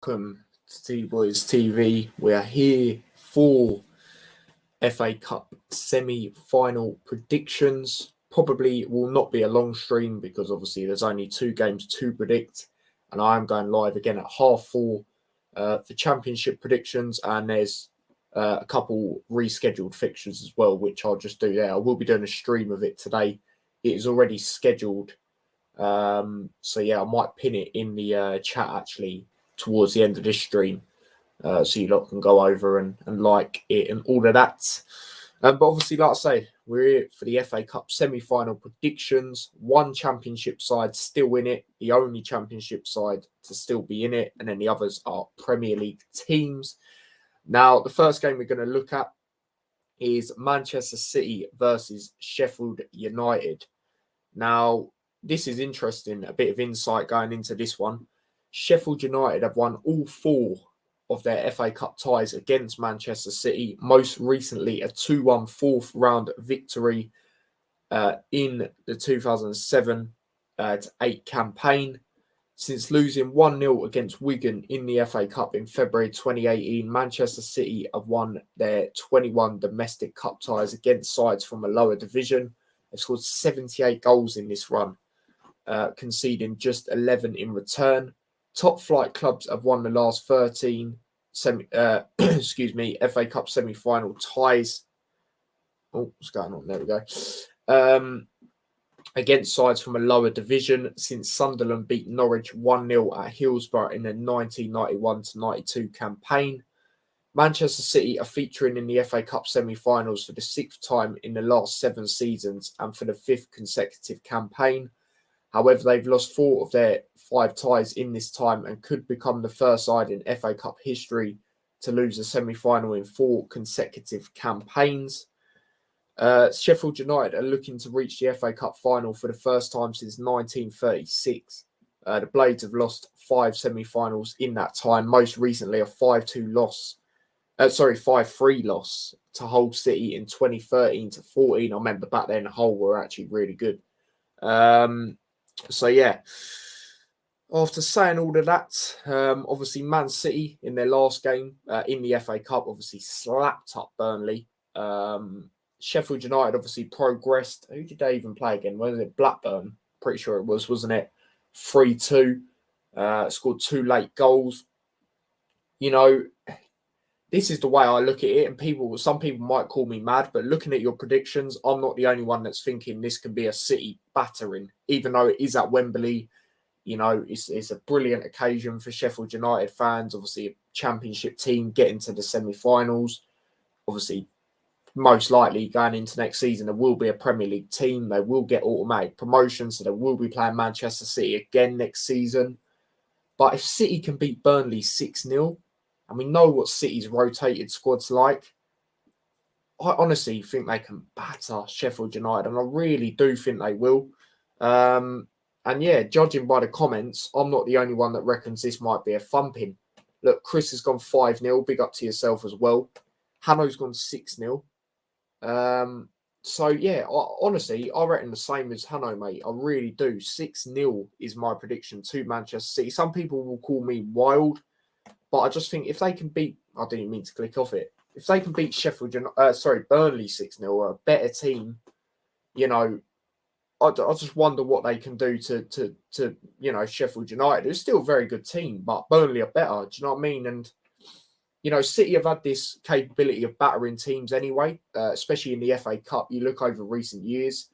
welcome to T Boys TV. We are here for FA Cup semi-final predictions. Probably will not be a long stream because obviously there's only 2 games to predict, and I am going live again at 4:30 for Championship predictions, and there's a couple rescheduled fixtures as well, which I'll just do there. I will be doing a stream of it today. It is already scheduled. So yeah, I might pin it in the chat actually towards the end of this stream, so you lot can go over and like it and all of that. But obviously, like I say, we're here for the FA Cup semi-final predictions. 1 Championship side still in it, the only Championship side to still be in it, and then the others are Premier League teams. Now, the first game we're going to look at is Manchester City versus Sheffield United. Now, this is interesting, a bit of insight going into this one. Sheffield United have won all 4 of their FA Cup ties against Manchester City, most recently a 2-1 fourth round victory in the 2007-8 campaign. Since losing 1-0 against Wigan in the FA Cup in February 2018, Manchester City have won their 21 domestic cup ties against sides from a lower division. They've scored 78 goals in this run, conceding just 11 in return. Top flight clubs have won the last 13 FA Cup semi-final ties. Oh, what's going on? There we go. Against sides from a lower division since Sunderland beat Norwich 1-0 at Hillsborough in the 1991-92 campaign. Manchester City are featuring in the FA Cup semi-finals for the 6th time in the last 7 seasons and for the 5th consecutive campaign. However, they've lost 4 of their 5 ties in this time and could become the first side in FA Cup history to lose a semi-final in 4 consecutive campaigns. Sheffield United are looking to reach the FA Cup final for the first time since 1936. The Blades have lost 5 semi-finals in that time, most recently a 5-3 loss to Hull City in 2013-14. I remember back then Hull were actually really good. So yeah, after saying all of that, obviously Man City in their last game in the FA Cup obviously slapped up Burnley. Sheffield United obviously progressed. Who did they even play again? Was it Blackburn? Pretty sure it was, wasn't it? 3-2. Scored 2 late goals. You know, this is the way I look at it, and some people might call me mad, but looking at your predictions, I'm not the only one that's thinking this can be a City battering, even though it is at Wembley. You know, it's a brilliant occasion for Sheffield United fans. Obviously, a Championship team getting to the semi-finals. Obviously, most likely going into next season, there will be a Premier League team. They will get automatic promotion, so they will be playing Manchester City again next season. But if City can beat Burnley 6-0, and we know what City's rotated squad's like, I honestly think they can batter Sheffield United, and I really do think they will. And yeah, judging by the comments, I'm not the only one that reckons this might be a thumping. Look, Chris has gone 5-0. Big up to yourself as well. Hanno's gone 6-0. So yeah, honestly, I reckon the same as Hanno, mate. I really do. 6-0 is my prediction to Manchester City. Some people will call me wild, but I just think if they can beat, I didn't mean to click off it. If they can beat Burnley 6-0, a better team, you know, I just wonder what they can do to Sheffield United. It's still a very good team, but Burnley are better. Do you know what I mean? And you know, City have had this capability of battering teams anyway, especially in the FA Cup. You look over recent years,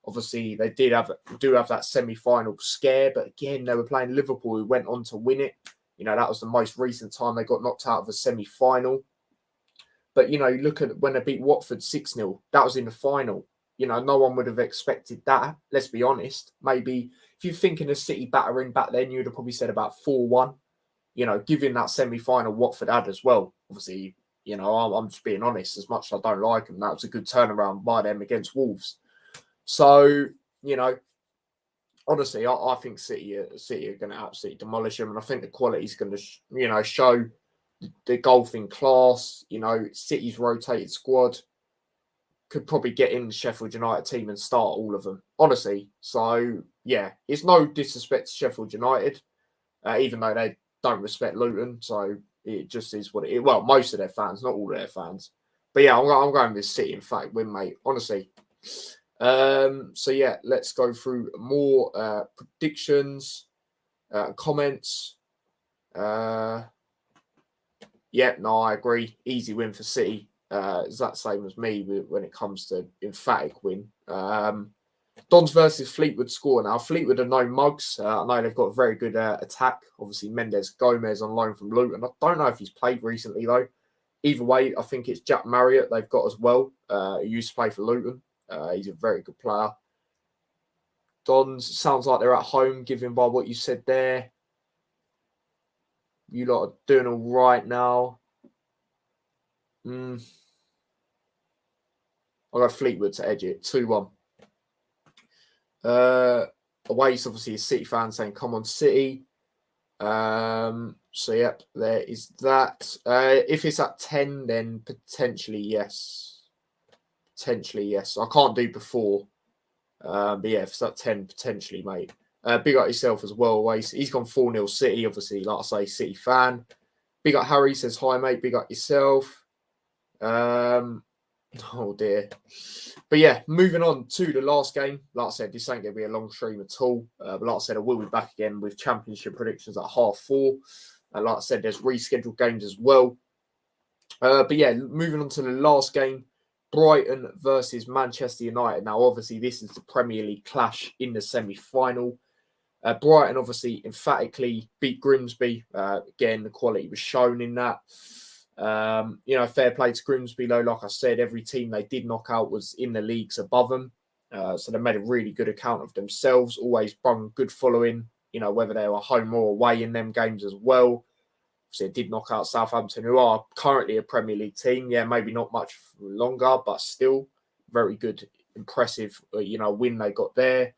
obviously they do have that semi-final scare, but again, they were playing Liverpool, who went on to win it. You know, that was the most recent time they got knocked out of a semi-final. But, you know, you look at when they beat Watford 6-0, that was in the final. You know, no one would have expected that, let's be honest. Maybe if you're thinking of City battering back then, you'd have probably said about 4-1. You know, given that semi-final Watford had as well. Obviously, you know, I'm just being honest. As much as I don't like them, that was a good turnaround by them against Wolves. So, you know, honestly, I think City are going to absolutely demolish them. And I think the quality is going to, show the golfing class. You know, City's rotated squad could probably get in the Sheffield United team and start all of them. Honestly. So, yeah, it's no disrespect to Sheffield United, even though they don't respect Luton, so it just is what it is. Well, most of their fans, not all of their fans. But yeah, I'm going with City, in fact, win, mate, honestly. So yeah, let's go through more predictions, comments. Yeah, no, I agree. Easy win for City. Is that same as me when it comes to emphatic win. Dons versus Fleetwood score now. Fleetwood are no mugs. I know they've got a very good attack. Obviously, Mendes Gomez on loan from Luton. I don't know if he's played recently, though. Either way, I think it's Jack Marriott they've got as well. He used to play for Luton. He's a very good player. Dons, sounds like they're at home, given by what you said there. You lot are doing all right now. I'll go Fleetwood to edge it. 2-1. Away is obviously a City fan saying, come on, City. So, yep, there is that. If it's at 10, then potentially yes. Potentially yes. I can't do before. But yeah, if it's at 10, potentially, mate. Big up yourself as well. He's gone 4-0 City, obviously, like I say, City fan. Big up Harry says, hi, mate. Big up yourself. Oh, dear. But yeah, moving on to the last game. Like I said, this ain't going to be a long stream at all. But like I said, I will be back again with championship predictions at 4:30. Like I said, there's rescheduled games as well. But yeah, moving on to the last game. Brighton versus Manchester United. Now, obviously, this is the Premier League clash in the semi-final. Brighton, obviously, emphatically beat Grimsby. Again, the quality was shown in that. Fair play to Grimsby, though. Like I said, every team they did knock out was in the leagues above them. So they made a really good account of themselves, always brought good following, whether they were home or away in them games as well. So it did knock out Southampton, who are currently a Premier League team. Yeah, maybe not much longer, but still very good, impressive, win they got there.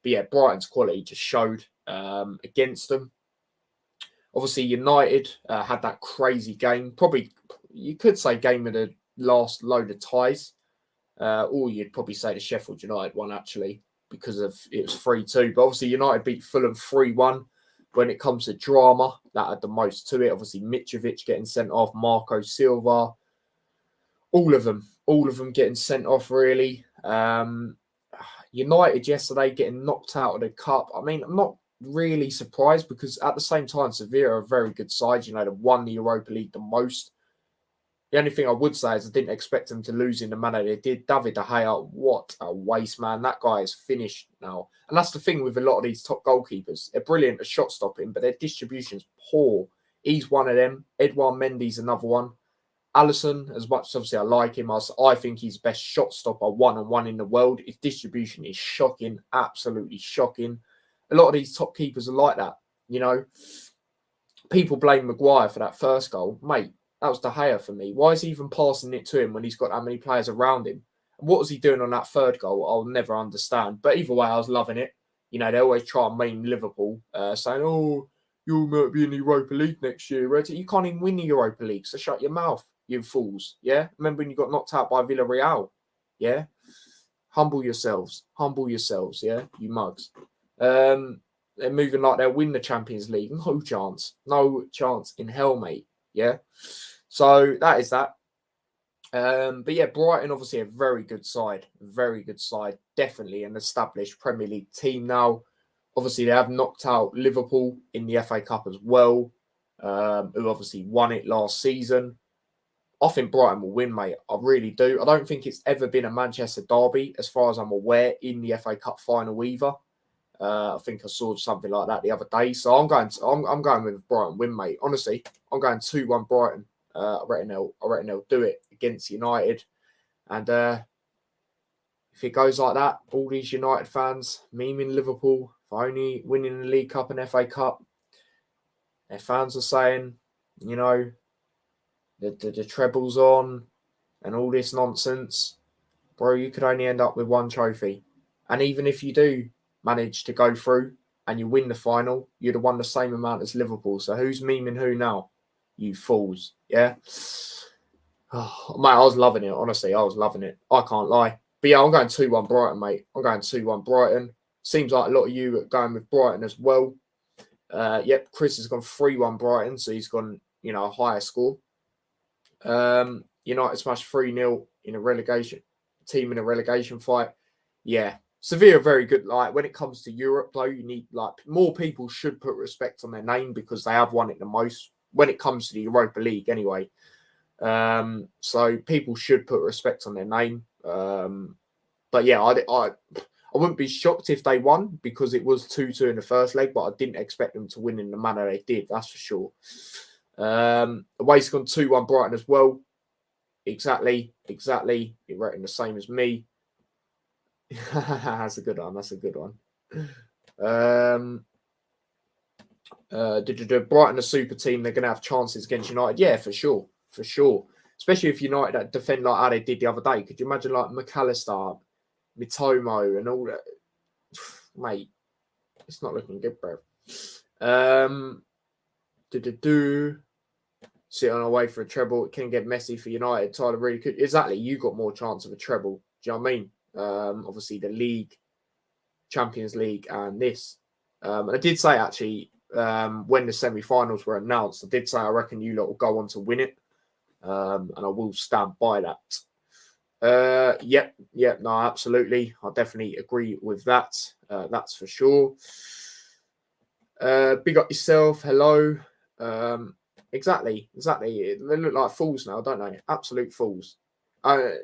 But yeah, Brighton's quality just showed against them. Obviously, United had that crazy game. Probably, you could say game of the last load of ties. Or you'd probably say the Sheffield United one, actually, because of it was 3-2. But obviously, United beat Fulham 3-1. When it comes to drama, that had the most to it. Obviously, Mitrovic getting sent off, Marco Silva, all of them getting sent off, really. United yesterday getting knocked out of the cup. I mean, I'm not really surprised because at the same time, Sevilla are a very good side. They've won the Europa League the most. The only thing I would say is I didn't expect them to lose in the manner they did. David De Gea, what a waste, man. That guy is finished now. And that's the thing with a lot of these top goalkeepers. They're brilliant at shot stopping, but their distribution's poor. He's one of them. Edouard Mendy's another one. Alisson, as much as obviously I like him, I think he's best shot stopper one-on-one in the world. His distribution is shocking, absolutely shocking. A lot of these top keepers are like that, People blame Maguire for that first goal. Mate, that was De Gea for me. Why is he even passing it to him when he's got that many players around him? And what was he doing on that third goal? I'll never understand. But either way, I was loving it. They always try and meme Liverpool, saying, oh, you might be in the Europa League next year. Right? You can't even win the Europa League, so shut your mouth, you fools. Yeah? Remember when you got knocked out by Villarreal? Yeah? Humble yourselves, yeah? You mugs. They're moving like they'll win the Champions League. No chance in hell, mate. Yeah? So that is that. But yeah, Brighton obviously a very good side, definitely an established Premier League team now. Obviously, they have knocked out Liverpool in the FA Cup as well, who obviously won it last season. I think Brighton will win, mate. I really do. I don't think it's ever been a Manchester derby, as far as I'm aware, in the FA Cup final either. I think I saw something like that the other day. So I'm going with Brighton win, mate. Honestly, I'm going 2-1 Brighton. I reckon they'll do it against United. And if it goes like that, all these United fans memeing Liverpool for only winning the League Cup and FA Cup, their fans are saying, the treble's on and all this nonsense. Bro, you could only end up with one trophy. And even if you do manage to go through and you win the final, you'd have won the same amount as Liverpool. So who's memeing who now? You fools. Yeah? Oh, mate, I was loving it. Honestly, I was loving it. I can't lie. But yeah, I'm going 2-1 Brighton, mate. I'm going 2-1 Brighton. Seems like a lot of you are going with Brighton as well. Yep, Chris has gone 3-1 Brighton, so he's gone, a higher score. United smashed 3-0 in a relegation team in a relegation fight. Yeah, Sevilla very good. Like when it comes to Europe, though, you need more people should put respect on their name because they have won it the most when it comes to the Europa League, anyway. So people should put respect on their name. But yeah, I wouldn't be shocked if they won because it was 2-2 in the first leg, but I didn't expect them to win in the manner they did. That's for sure. Away's gone 2-1 Brighton as well. Exactly. You're rating the same as me. That's a good one. Brighton, a super team. They're going to have chances against United. Yeah, for sure. Especially if United defend like how they did the other day. Could you imagine like McAllister, Mitomo, and all that? Mate, it's not looking good, bro. Sit on our way for a treble. It can get messy for United. Tyler really could. Exactly. You got more chance of a treble. Do you know what I mean? Obviously, the league, Champions League, and this. And I did say, actually, when the semi-finals were announced, I did say I reckon you lot will go on to win it. And I will stand by that. Yep. No, absolutely. I definitely agree with that. That's for sure. Big up yourself. Hello. Exactly. They look like fools now, don't they? Absolute fools. I'll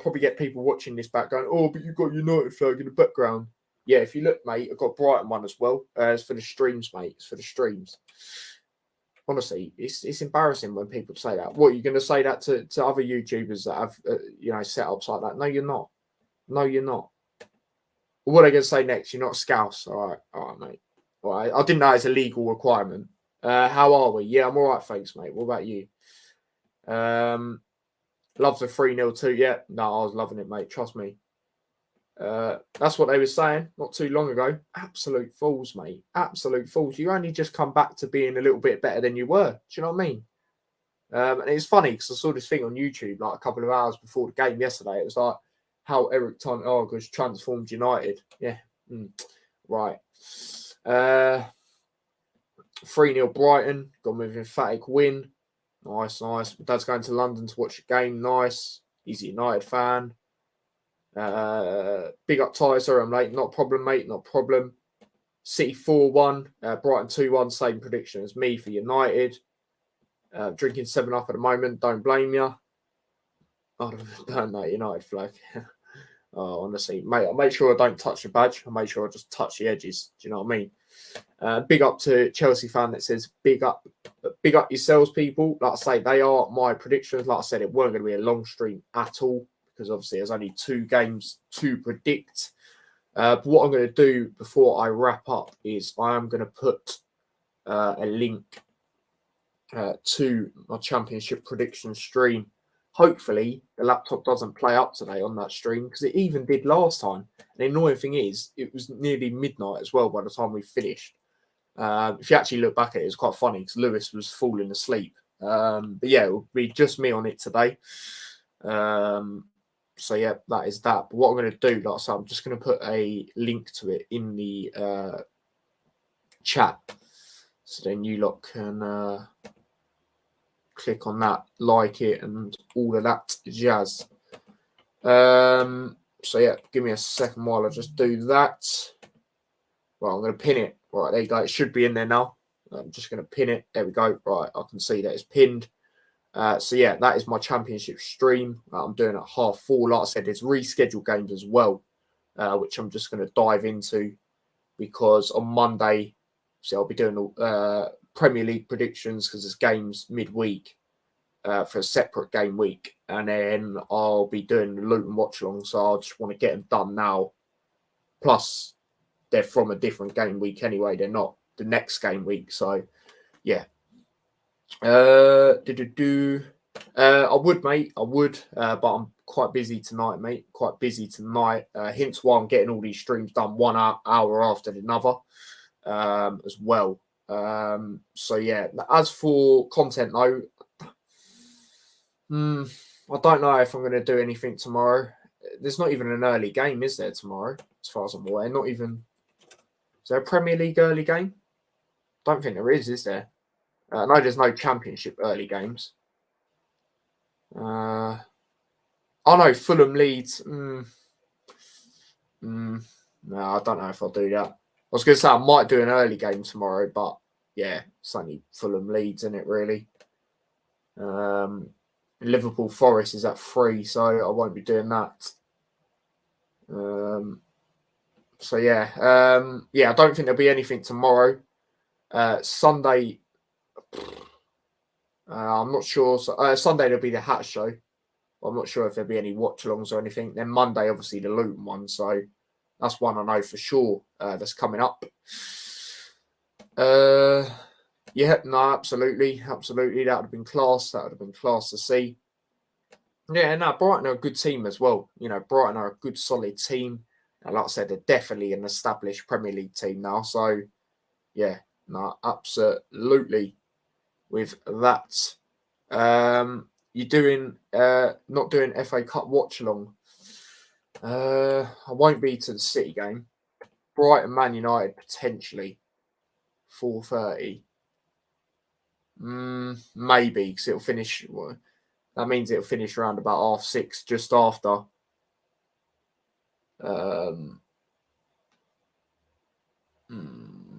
probably get people watching this back going, oh, but you've got United flag in the background. Yeah, if you look, mate, I've got Brighton one as well. It's for the streams, mate. It's for the streams. Honestly, it's embarrassing when people say that. What, are you going to say that to other YouTubers that have, setups like that? No, you're not. What are they going to say next? You're not Scouse. All right, mate. All right. I didn't know it's a legal requirement. How are we? Yeah, I'm all right, thanks, mate. What about you? Loves the 3-0 too. Yeah, no, I was loving it, mate. Trust me. That's what they were saying not too long ago. Absolute fools, mate. Absolute fools. You only just come back to being a little bit better than you were. Do you know what I mean? And it's funny because I saw this thing on YouTube like a couple of hours before the game yesterday. It was like how Eric Ten Hag has transformed United. Yeah. Right. 3-0 Brighton. Got a moving emphatic win. Nice. My dad's going to London to watch the game. Nice. He's a United fan. Big up Ty. Sorry, I'm late. Not a problem, mate. Not a problem. City 4-1. Brighton 2-1. Same prediction as me for United. Drinking 7-Up at the moment. Don't blame you. I don't know. United flag. Oh, honestly, mate, I'll make sure I don't touch the badge. I'll make sure I just touch the edges. Do you know what I mean? Big up to Chelsea fan that says big up yourselves, people. Like I say, they are my predictions. Like I said, it weren't going to be a long stream at all because obviously there's only 2 games to predict. But what I'm going to do before I wrap up is I am going to put a link to my championship prediction stream. Hopefully, the laptop doesn't play up today on that stream because it even did last time. The annoying thing is, it was nearly midnight as well by the time we finished. If you actually look back at it, it's quite funny because Lewis was falling asleep. But yeah, it will be just me on it today. So yeah, that is that. But what I'm going to do, like I said, I'm just going to put a link to it in the chat. So then you lot can click on that, like it, and all of that jazz. So yeah, give me a second while I just do that. Well, I'm going to pin it. Right, there you go. It should be in there now. I'm just going to pin it. There we go. Right, I can see that it's pinned. So yeah, that is my championship stream. I'm doing it at 4:30. Like I said, there's rescheduled games as well, which I'm just going to dive into because on Monday, I'll be doing Premier League predictions because there's games midweek for a separate game week, and then I'll be doing the Luton watch along. So I just want to get them done now. Plus, they're from a different game week anyway. They're not the next game week. So yeah. I would, mate. I would, but I'm quite busy tonight, mate. Quite busy tonight. Hence why I'm getting all these streams done 1 hour after another, as well. So yeah. As for content, though, I don't know if I'm going to do anything tomorrow. There's not even an early game, is there, tomorrow? As far as I'm aware, not even. Is there a Premier League early game? don't think there is there? No, there's no championship early games. Oh no, Fulham Leeds. No, I don't know if I'll do that. I was going to say I might do an early game tomorrow, but yeah, it's only Fulham Leeds, isn't it, really? Liverpool Forest is at 3, so I won't be doing that. So yeah, I don't think there'll be anything tomorrow. Sunday, I'm not sure. So, Sunday there'll be the Hat Show. I'm not sure if there'll be any watch-alongs or anything. Then Monday, obviously, the Luton one. So that's one I know for sure that's coming up. Yeah, no, absolutely. That would have been class. That would have been class to see. Yeah, no, Brighton are a good team as well. You know, Brighton are a good, solid team. And like I said, they're definitely an established Premier League team now. So, yeah, no, absolutely with that. You're doing, not doing FA Cup watch-along. I won't be to the City game. Brighton, Man United, potentially. 4:30. Maybe, because it'll finish... That means it'll finish around about 6:30, just after. I'm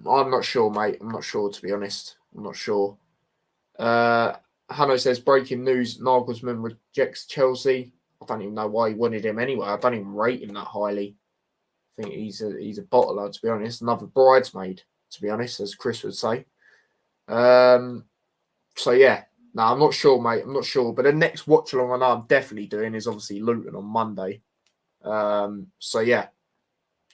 not sure, mate. I'm not sure, to be honest. I'm not sure. Hanno says, breaking news, Nagelsmann rejects Chelsea. I don't even know why he wanted him anyway. I don't even rate him that highly. I think he's a bottler, to be honest. Another bridesmaid, to be honest, as Chris would say. So, yeah. No, I'm not sure, mate. I'm not sure. But the next watch-along I know I'm definitely doing is obviously Luton on Monday. So, yeah.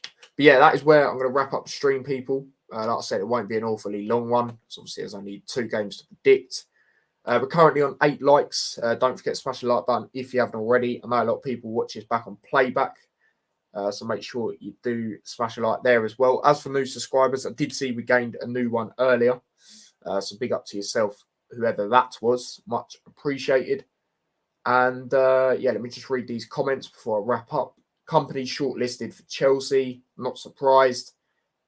But, yeah, that is where I'm going to wrap up the stream, people. Like I said, it won't be an awfully long one. So, obviously, there's only 2 games to predict. We're currently on 8 likes. Don't forget to smash the like button if you haven't already. I know a lot of people watch this back on playback. So make sure you do smash a like there as well. As for new subscribers, I did see we gained a new one earlier. So big up to yourself, whoever that was. Much appreciated. And yeah, let me just read these comments before I wrap up. Company shortlisted for Chelsea. Not surprised.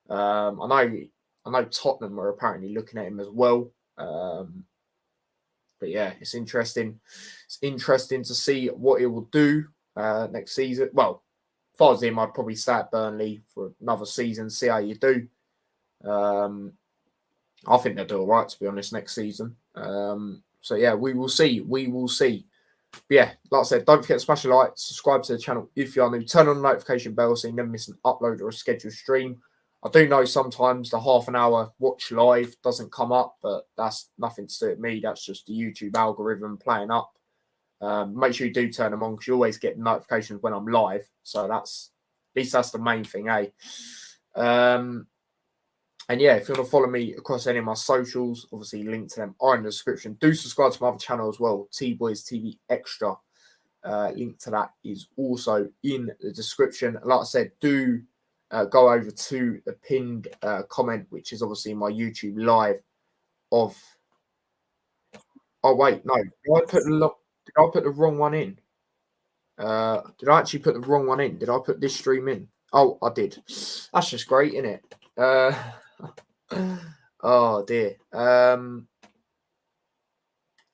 I know Tottenham were apparently looking at him as well. But yeah, it's interesting. It's interesting to see what he will do next season. Well, if I was him, I'd probably stay at Burnley for another season, see how you do. I think they'll do all right, to be honest, next season. So yeah, we will see. We will see. But yeah, like I said, don't forget to smash a like, subscribe to the channel if you are new, turn on the notification bell so you never miss an upload or a scheduled stream. I do know sometimes the half an hour watch live doesn't come up, but that's nothing to do with me. That's just the YouTube algorithm playing up. Make sure you do turn them on because you always get notifications when I'm live. So that's, at least that's the main thing, eh? And yeah, if you want to follow me across any of my socials, obviously link to them are in the description. Do subscribe to my other channel as well, T-Boys TV Extra. Link to that is also in the description. Like I said, do go over to the pinned comment, which is obviously my YouTube live of... Oh, wait, no. Did I put the wrong one in? Did I actually put the wrong one in? Did I put this stream in? Oh, I did. That's just great, isn't it? Oh, dear.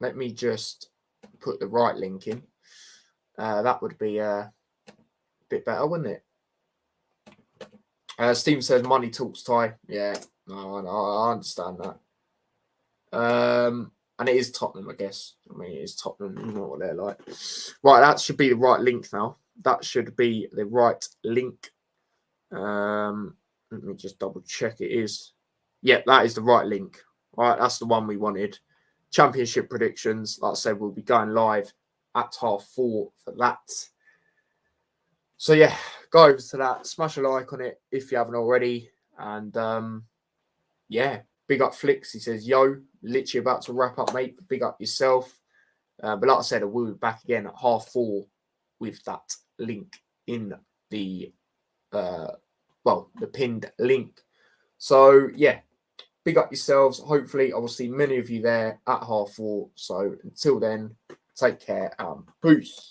Let me just put the right link in. That would be a bit better, wouldn't it? Steven says money talks, Ty. Yeah, no, I understand that. And it is Tottenham, I guess. I mean, it is Tottenham. You know what they're like. Right, that should be the right link now. That should be the right link. Let me just double check it is. Yeah, that is the right link. All right, that's the one we wanted. Championship predictions. Like I said, we'll be going live at 4:30 for that. So, yeah, go over to that. Smash a like on it if you haven't already. And, yeah, big up Flicks. He says, yo, literally about to wrap up, mate. Big up yourself. But like I said, I will be back again at 4:30 with that link in the, the pinned link. So, yeah, big up yourselves. Hopefully, I will see many of you there at 4:30. So, until then, take care and peace.